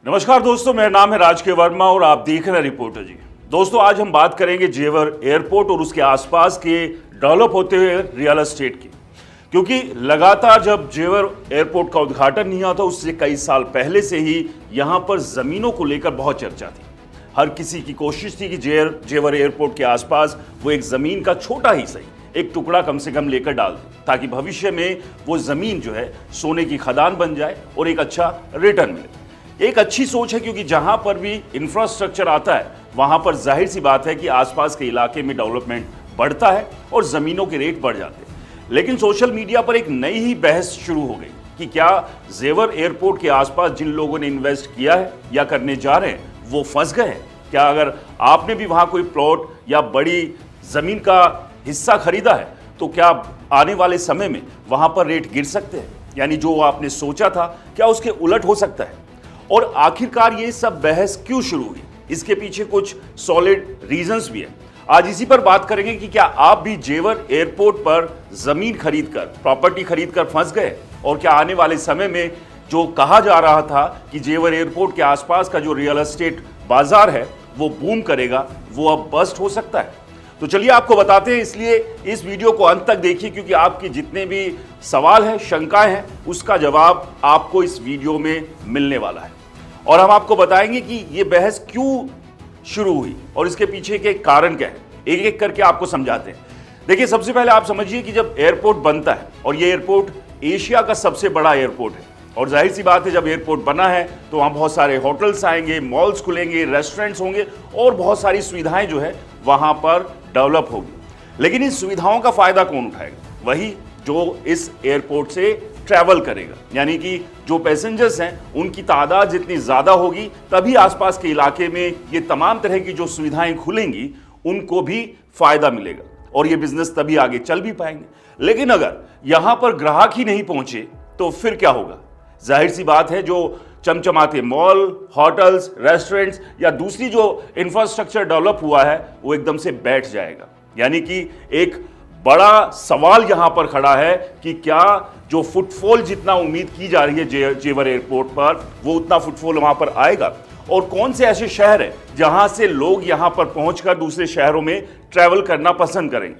नमस्कार दोस्तों, मेरा नाम है राज वर्मा और आप देख रहे हैं रिपोर्टर जी। दोस्तों, आज हम बात करेंगे जेवर एयरपोर्ट और उसके आसपास के डेवलप होते हुए रियल एस्टेट की, क्योंकि लगातार जब जेवर एयरपोर्ट का उद्घाटन नहीं हुआ था उससे कई साल पहले से ही यहां पर जमीनों को लेकर बहुत चर्चा थी। हर किसी की कोशिश थी कि जेवर एयरपोर्ट के आसपास वो एक जमीन का छोटा ही सही एक टुकड़ा कम से कम लेकर डाल दे, ताकि भविष्य में वो जमीन जो है सोने की खदान बन जाए और एक अच्छा रिटर्न मिले। एक अच्छी सोच है, क्योंकि जहां पर भी इंफ्रास्ट्रक्चर आता है वहां पर जाहिर सी बात है कि आसपास के इलाके में डेवलपमेंट बढ़ता है और जमीनों के रेट बढ़ जाते हैं। लेकिन सोशल मीडिया पर एक नई ही बहस शुरू हो गई कि क्या जेवर एयरपोर्ट के आसपास जिन लोगों ने इन्वेस्ट किया है या करने जा रहे हैं वो फंस गए हैं। क्या अगर आपने भी वहां कोई प्लॉट या बड़ी जमीन का हिस्सा खरीदा है तो क्या आने वाले समय में वहां पर रेट गिर सकते हैं, यानी जो आपने सोचा था क्या उसके उलट हो सकता है। और आखिरकार ये सब बहस क्यों शुरू हुई, इसके पीछे कुछ सॉलिड रीजंस भी है। आज इसी पर बात करेंगे कि क्या आप भी जेवर एयरपोर्ट पर जमीन खरीदकर, प्रॉपर्टी खरीदकर फंस गए, और क्या आने वाले समय में जो कहा जा रहा था कि जेवर एयरपोर्ट के आसपास का जो रियल एस्टेट बाजार है वो बूम करेगा, वो अब बस्ट हो सकता है। तो चलिए आपको बताते हैं, इसलिए इस वीडियो को अंत तक देखिए, क्योंकि आपके जितने भी सवाल हैं, शंकाएं हैं, उसका जवाब आपको इस वीडियो में मिलने वाला है। और हम आपको बताएंगे कि ये बहस क्यों शुरू हुई और इसके पीछे के कारण क्या है, एक एक करके आपको समझाते हैं। देखिए, सबसे पहले आप समझिए कि जब एयरपोर्ट बनता है, और ये एयरपोर्ट एशिया का सबसे बड़ा एयरपोर्ट है, और जाहिर सी बात है जब एयरपोर्ट बना है तो वहाँ बहुत सारे होटल्स आएंगे, मॉल्स खुलेंगे, रेस्टोरेंट्स होंगे और बहुत सारी सुविधाएं जो है वहाँ पर डेवलप होगी। लेकिन इस सुविधाओं का फायदा कौन उठाएगा? वही जो इस एयरपोर्ट से ट्रैवल करेगा, यानी कि जो पैसेंजर्स हैं उनकी तादाद जितनी ज़्यादा होगी तभी आसपास के इलाके में ये तमाम तरह की जो सुविधाएं खुलेंगी उनको भी फायदा मिलेगा और ये बिजनेस तभी आगे चल भी पाएंगे। लेकिन अगर यहाँ पर ग्राहक ही नहीं पहुंचे तो फिर क्या होगा? जाहिर सी बात है जो चमचमाते मॉल, होटल्स, रेस्टोरेंट्स या दूसरी जो इंफ्रास्ट्रक्चर डेवलप हुआ है वो एकदम से बैठ जाएगा। यानी कि एक बड़ा सवाल यहां पर खड़ा है कि क्या जो फुटफॉल जितना उम्मीद की जा रही है जेवर एयरपोर्ट पर, वो उतना फुटफॉल वहां पर आएगा, और कौन से ऐसे शहर हैं जहां से लोग यहां पर पहुंचकर दूसरे शहरों में ट्रैवल करना पसंद करेंगे।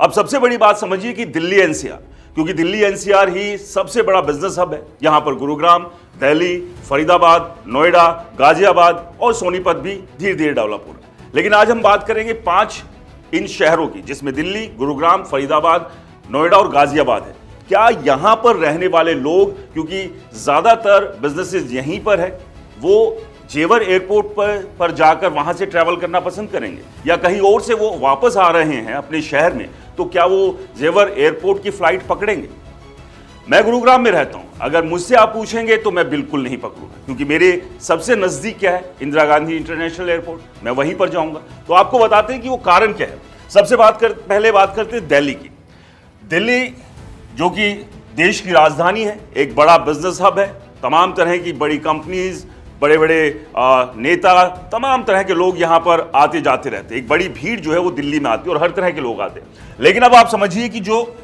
अब सबसे बड़ी बात समझिए कि दिल्ली एनसीआर, क्योंकि दिल्ली एनसीआर ही सबसे बड़ा बिजनेस हब है। यहां पर गुरुग्राम, दिल्ली, फरीदाबाद, नोएडा, गाजियाबाद और सोनीपत भी धीरे धीरे डेवलप हो रहा है। लेकिन आज हम बात करेंगे 5 इन शहरों की, जिसमें दिल्ली, गुरुग्राम, फरीदाबाद, नोएडा और गाजियाबाद है। क्या यहां पर रहने वाले लोग, क्योंकि ज्यादातर बिजनेसेस यहीं पर है, वो जेवर एयरपोर्ट पर जाकर वहां से ट्रैवल करना पसंद करेंगे, या कहीं और से वो वापस आ रहे हैं अपने शहर में तो क्या वो जेवर एयरपोर्ट की फ्लाइट पकड़ेंगे? मैं गुरुग्राम में रहता हूं, अगर मुझसे आप पूछेंगे तो मैं बिल्कुल नहीं पकड़ूंगा, क्योंकि मेरे सबसे नजदीक क्या है? इंदिरा गांधी इंटरनेशनल एयरपोर्ट, मैं वहीं पर जाऊंगा। तो आपको बताते हैं कि वो कारण क्या है। सबसे पहले बात करते हैं दिल्ली की। दिल्ली जो कि देश की राजधानी है, एक बड़ा बिजनेस हब है, तमाम तरह की बड़ी कंपनीज, बड़े बड़े नेता, तमाम तरह के लोग यहां पर आते जाते रहते हैं। एक बड़ी भीड़ जो है वो दिल्ली में आती है और हर तरह के लोग आते हैं। लेकिन अब आप समझिए कि जो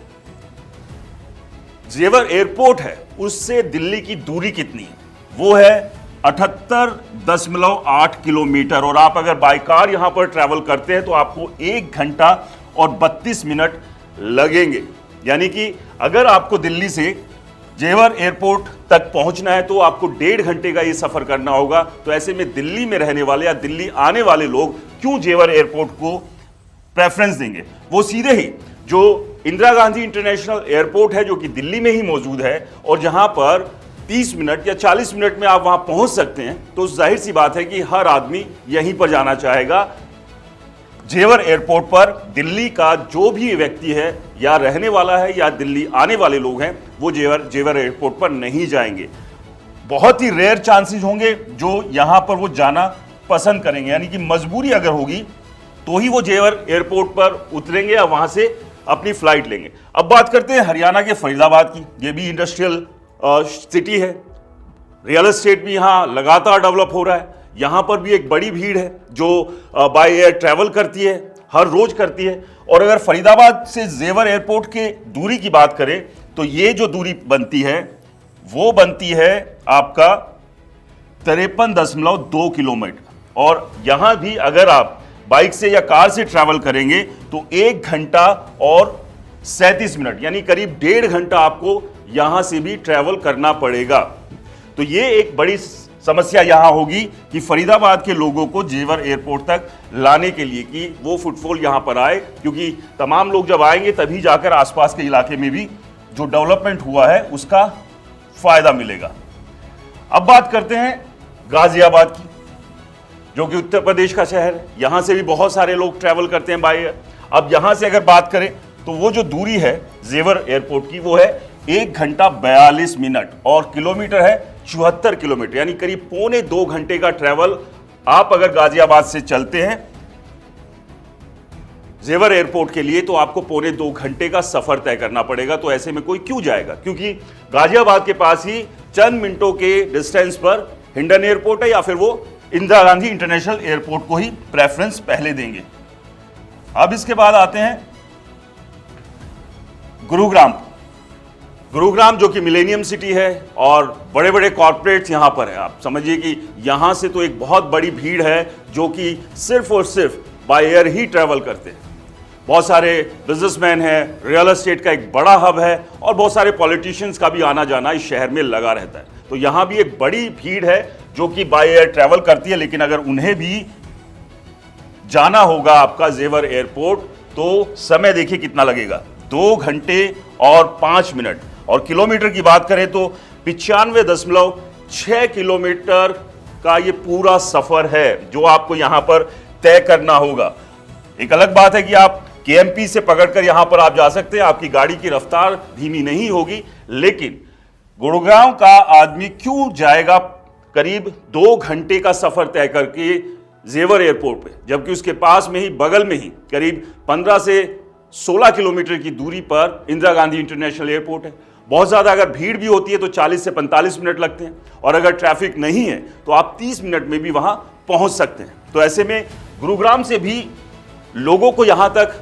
जेवर एयरपोर्ट है उससे दिल्ली की दूरी कितनी है? वो है 78.8 किलोमीटर, और आप अगर बाय कार यहां पर ट्रैवल करते हैं तो आपको 1 घंटा और 32 मिनट लगेंगे। यानी कि अगर आपको दिल्ली से जेवर एयरपोर्ट तक पहुंचना है तो आपको 1.5 घंटे का ये सफर करना होगा। तो ऐसे में दिल्ली में रहने वाले या दिल्ली आने वाले लोग क्यों जेवर एयरपोर्ट को प्रेफरेंस देंगे? वो सीधे ही जो इंदिरा गांधी इंटरनेशनल एयरपोर्ट है, जो कि दिल्ली में ही मौजूद है और जहां पर 30 मिनट या 40 मिनट में आप वहां पहुंच सकते हैं, तो जाहिर सी बात है कि हर आदमी यहीं पर जाना चाहेगा। जेवर एयरपोर्ट पर दिल्ली का जो भी व्यक्ति है या रहने वाला है या दिल्ली आने वाले लोग हैं, वो जेवर एयरपोर्ट पर नहीं जाएंगे। बहुत ही रेयर चांसेस होंगे जो यहां पर वो जाना पसंद करेंगे, यानी कि मजबूरी अगर होगी तो ही वो जेवर एयरपोर्ट पर उतरेंगे या वहां से अपनी फ्लाइट लेंगे। अब बात करते हैं हरियाणा के फरीदाबाद की। ये भी इंडस्ट्रियल सिटी है, रियल एस्टेट भी यहाँ लगातार डेवलप हो रहा है। यहाँ पर भी एक बड़ी भीड़ है जो बाय एयर ट्रैवल करती है, हर रोज करती है। और अगर फरीदाबाद से जेवर एयरपोर्ट के दूरी की बात करें तो ये जो दूरी बनती है वो बनती है आपका 53.2 किलोमीटर। और यहां भी अगर आप बाइक से या कार से ट्रैवल करेंगे तो 1 घंटा और 37 मिनट, यानी करीब 1.5 घंटा आपको यहां से भी ट्रैवल करना पड़ेगा। तो ये एक बड़ी समस्या यहां होगी कि फरीदाबाद के लोगों को जेवर एयरपोर्ट तक लाने के लिए कि वो फुटफॉल यहां पर आए, क्योंकि तमाम लोग जब आएंगे तभी जाकर आसपास के इलाके में भी जो डेवलपमेंट हुआ है उसका फायदा मिलेगा। अब बात करते हैं गाजियाबाद की, जो कि उत्तर प्रदेश का शहर है। यहां से भी बहुत सारे लोग ट्रैवल करते हैं बाय एयर। अब यहां से अगर बात करें तो वो जो दूरी है जेवर एयरपोर्ट की वो है 1 घंटा 42 मिनट और किलोमीटर है 74 किलोमीटर, यानी करीब 1.25 घंटे का ट्रैवल आप अगर गाजियाबाद से चलते हैं जेवर एयरपोर्ट के लिए तो आपको 1.25 घंटे का सफर तय करना पड़ेगा। तो ऐसे में कोई क्यों जाएगा, क्योंकि गाजियाबाद के पास ही चंद मिनटों के डिस्टेंस पर हिंडन एयरपोर्ट है या फिर वो इंदिरा गांधी इंटरनेशनल एयरपोर्ट को ही प्रेफरेंस पहले देंगे। अब इसके बाद आते हैं गुरुग्राम। गुरुग्राम जो कि मिलेनियम सिटी है और बड़े बड़े कॉर्पोरेट्स यहां पर है। आप समझिए कि यहां से तो एक बहुत बड़ी भीड़ है जो कि सिर्फ और सिर्फ बाय एयर ही ट्रैवल करते हैं। बहुत सारे बिजनेसमैन हैं, रियल एस्टेट का एक बड़ा हब है और बहुत सारे पॉलिटिशियंस का भी आना जाना इस शहर में लगा रहता है। तो यहां भी एक बड़ी भीड़ है जो कि बाय एयर ट्रैवल करती है। लेकिन अगर उन्हें भी जाना होगा आपका जेवर एयरपोर्ट तो समय देखिए कितना लगेगा, 2 घंटे और 5 मिनट। और किलोमीटर की बात करें तो 95.6 किलोमीटर का ये पूरा सफर है जो आपको यहां पर तय करना होगा। एक अलग बात है कि आप केएमपी से पकड़कर यहां पर आप जा सकते हैं, आपकी गाड़ी की रफ्तार धीमी नहीं होगी। लेकिन गुरुग्राम का आदमी क्यों जाएगा करीब 2 घंटे का सफर तय करके जेवर एयरपोर्ट पे, जबकि उसके पास में ही बगल में ही करीब 15 से 16 किलोमीटर की दूरी पर इंदिरा गांधी इंटरनेशनल एयरपोर्ट है। बहुत ज़्यादा अगर भीड़ भी होती है तो 40 से 45 मिनट लगते हैं और अगर ट्रैफिक नहीं है तो आप 30 मिनट में भी वहां पहुंच सकते हैं। तो ऐसे में गुरुग्राम से भी लोगों को यहां तक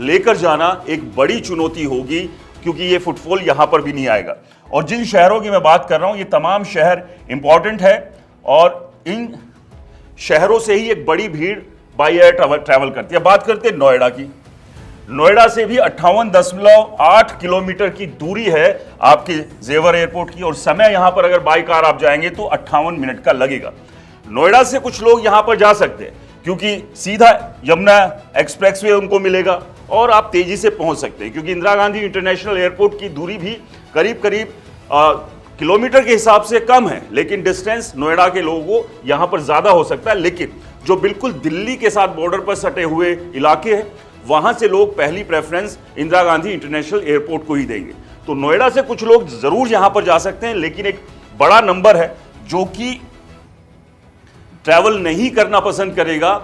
लेकर जाना एक बड़ी चुनौती होगी, क्योंकि ये फुटफॉल यहां पर भी नहीं आएगा। और जिन शहरों की मैं बात कर रहा हूं ये तमाम शहर इंपॉर्टेंट है और इन शहरों से ही एक बड़ी भीड़ बाय एयर ट्रैवल करती है। बात करते हैं नोएडा की। नोएडा से भी 58.8 किलोमीटर की दूरी है आपके जेवर एयरपोर्ट की और समय यहां पर अगर बाई कार आप जाएंगे तो 58 मिनट का लगेगा। नोएडा से कुछ लोग यहां पर जा सकते हैं क्योंकि सीधा यमुना एक्सप्रेसवे उनको मिलेगा और आप तेजी से पहुंच सकते हैं, क्योंकि इंदिरा गांधी इंटरनेशनल एयरपोर्ट की दूरी भी करीब करीब किलोमीटर के हिसाब से कम है, लेकिन डिस्टेंस नोएडा के लोगों को यहां पर ज्यादा हो सकता है। लेकिन जो बिल्कुल दिल्ली के साथ बॉर्डर पर सटे हुए इलाके हैं वहां से लोग पहली preference Indira Gandhi international airport को ही देंगे। तो नोएडा से कुछ लोग जरूर यहां पर जा सकते हैं, लेकिन एक बड़ा नंबर है जो कि ट्रैवल नहीं करना पसंद करेगा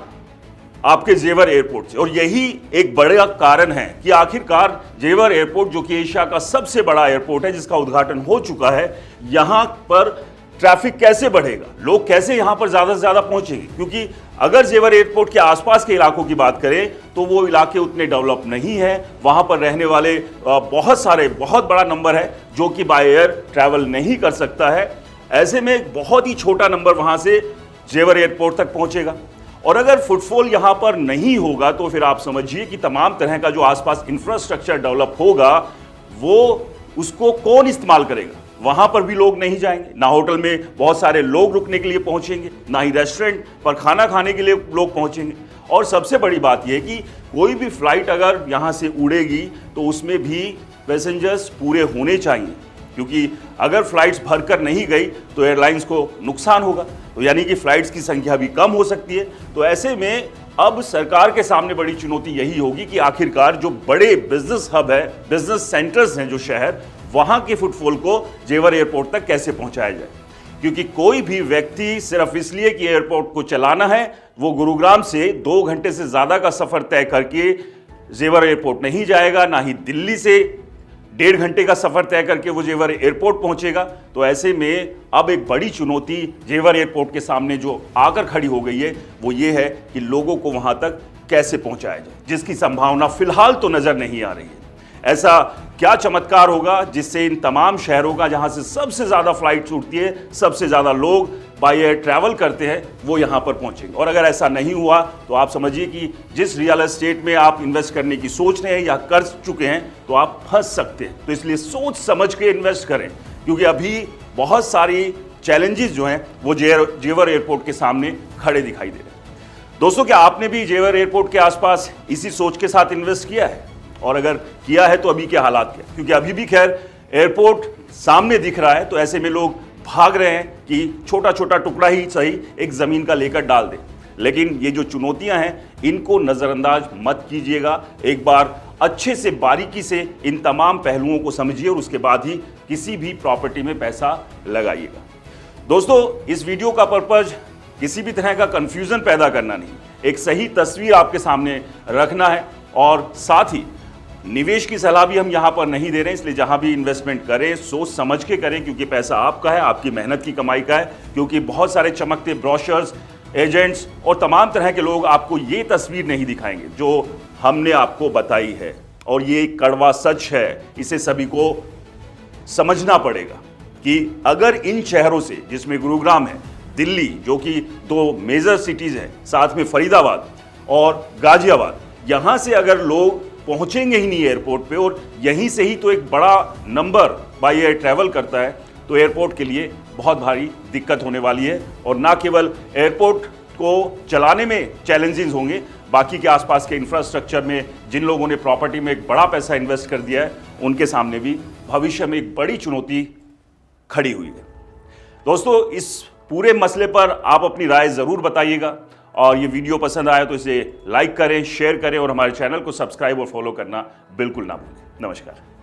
आपके जेवर एयरपोर्ट से। और यही एक बड़ा कारण है कि आखिरकार जेवर एयरपोर्ट, जो कि एशिया का सबसे बड़ा एयरपोर्ट है जिसका उद्घाटन हो चुका है, यहां पर ट्रैफिक कैसे बढ़ेगा, लोग कैसे यहां पर ज्यादा से ज्यादा पहुंचेंगे। क्योंकि अगर जेवर एयरपोर्ट के आसपास के इलाकों की बात करें तो वो इलाके उतने डेवलप नहीं है, वहां पर रहने वाले बहुत बड़ा नंबर है जो कि बाय एयर ट्रैवल नहीं कर सकता है। ऐसे में एक बहुत ही छोटा नंबर वहां से जेवर एयरपोर्ट तक पहुंचेगा। और अगर फुटफॉल यहां पर नहीं होगा तो फिर आप समझिए कि तमाम तरह का जो आसपास इंफ्रास्ट्रक्चर डेवलप होगा वो उसको कौन इस्तेमाल करेगा। वहां पर भी लोग नहीं जाएंगे, ना होटल में बहुत सारे लोग रुकने के लिए पहुंचेंगे, ना ही रेस्टोरेंट पर खाना खाने के लिए लोग पहुंचेंगे। और सबसे बड़ी बात यह कि कोई भी फ्लाइट अगर यहां से उड़ेगी तो उसमें भी पैसेंजर्स पूरे होने चाहिए, क्योंकि अगर फ्लाइट्स भरकर नहीं गई तो एयरलाइंस को नुकसान होगा, तो यानी कि फ्लाइट्स की संख्या भी कम हो सकती है। तो ऐसे में अब सरकार के सामने बड़ी चुनौती यही होगी कि आखिरकार जो बड़े बिजनेस हब है, बिजनेस सेंटर्स हैं जो शहर, वहां के फुटफॉल को जेवर एयरपोर्ट तक कैसे पहुंचाया जाए। क्योंकि कोई भी व्यक्ति सिर्फ इसलिए कि एयरपोर्ट को चलाना है वो गुरुग्राम से 2 घंटे से ज्यादा का सफर तय करके जेवर एयरपोर्ट नहीं जाएगा, ना ही दिल्ली से 1.5 घंटे का सफर तय करके वो जेवर एयरपोर्ट पहुंचेगा। तो ऐसे में अब एक बड़ी चुनौती जेवर एयरपोर्ट के सामने जो आकर खड़ी हो गई है वो ये है कि लोगों को वहां तक कैसे पहुंचाया जाए, जिसकी संभावना फिलहाल तो नजर नहीं आ रही है। ऐसा क्या चमत्कार होगा जिससे इन तमाम शहरों का जहां से सबसे ज़्यादा फ्लाइट्स उड़ती है, सबसे ज़्यादा लोग बाय एयर ट्रैवल करते हैं, वो यहां पर पहुंचेंगे। और अगर ऐसा नहीं हुआ तो आप समझिए कि जिस रियल एस्टेट में आप इन्वेस्ट करने की सोच रहे हैं या कर चुके हैं तो आप फंस सकते हैं। तो इसलिए सोच समझ के इन्वेस्ट करें, क्योंकि अभी बहुत सारी चैलेंजेस जो हैं वो जेवर एयरपोर्ट के सामने खड़े दिखाई दे रहे हैं। दोस्तों, क्या आपने भी जेवर एयरपोर्ट के आसपास इसी सोच के साथ इन्वेस्ट किया है? और अगर किया है तो अभी के हालात क्या? क्योंकि अभी भी खैर एयरपोर्ट सामने दिख रहा है, तो ऐसे में लोग भाग रहे हैं कि छोटा छोटा टुकड़ा ही सही एक जमीन का लेकर डाल दें। लेकिन ये जो चुनौतियां हैं इनको नजरअंदाज मत कीजिएगा। एक बार अच्छे से बारीकी से इन तमाम पहलुओं को समझिए और उसके बाद ही किसी भी प्रॉपर्टी में पैसा लगाइएगा। दोस्तों, इस वीडियो का पर्पज किसी भी तरह का कंफ्यूजन पैदा करना नहीं, एक सही तस्वीर आपके सामने रखना है। और साथ ही निवेश की सलाह भी हम यहां पर नहीं दे रहे हैं, इसलिए जहां भी इन्वेस्टमेंट करें सोच समझ के करें, क्योंकि पैसा आपका है, आपकी मेहनत की कमाई का है। क्योंकि बहुत सारे चमकते ब्रोशर्स, एजेंट्स और तमाम तरह के लोग आपको ये तस्वीर नहीं दिखाएंगे जो हमने आपको बताई है। और ये एक कड़वा सच है, इसे सभी को समझना पड़ेगा कि अगर इन शहरों से, जिसमें गुरुग्राम है, दिल्ली जो कि 2 मेजर सिटीज़ हैं, साथ में फरीदाबाद और गाजियाबाद, यहाँ से अगर लोग पहुँचेंगे ही नहीं एयरपोर्ट पे और यहीं से ही तो एक बड़ा नंबर बाय एयर ट्रैवल करता है, तो एयरपोर्ट के लिए बहुत भारी दिक्कत होने वाली है। और ना केवल एयरपोर्ट को चलाने में चैलेंजेस होंगे, बाकी के आसपास के इंफ्रास्ट्रक्चर में जिन लोगों ने प्रॉपर्टी में एक बड़ा पैसा इन्वेस्ट कर दिया है, उनके सामने भी भविष्य में एक बड़ी चुनौती खड़ी हुई है। दोस्तों, इस पूरे मसले पर आप अपनी राय ज़रूर बताइएगा, और ये वीडियो पसंद आया तो इसे लाइक करें, शेयर करें और हमारे चैनल को सब्सक्राइब और फॉलो करना बिल्कुल ना भूलें। नमस्कार।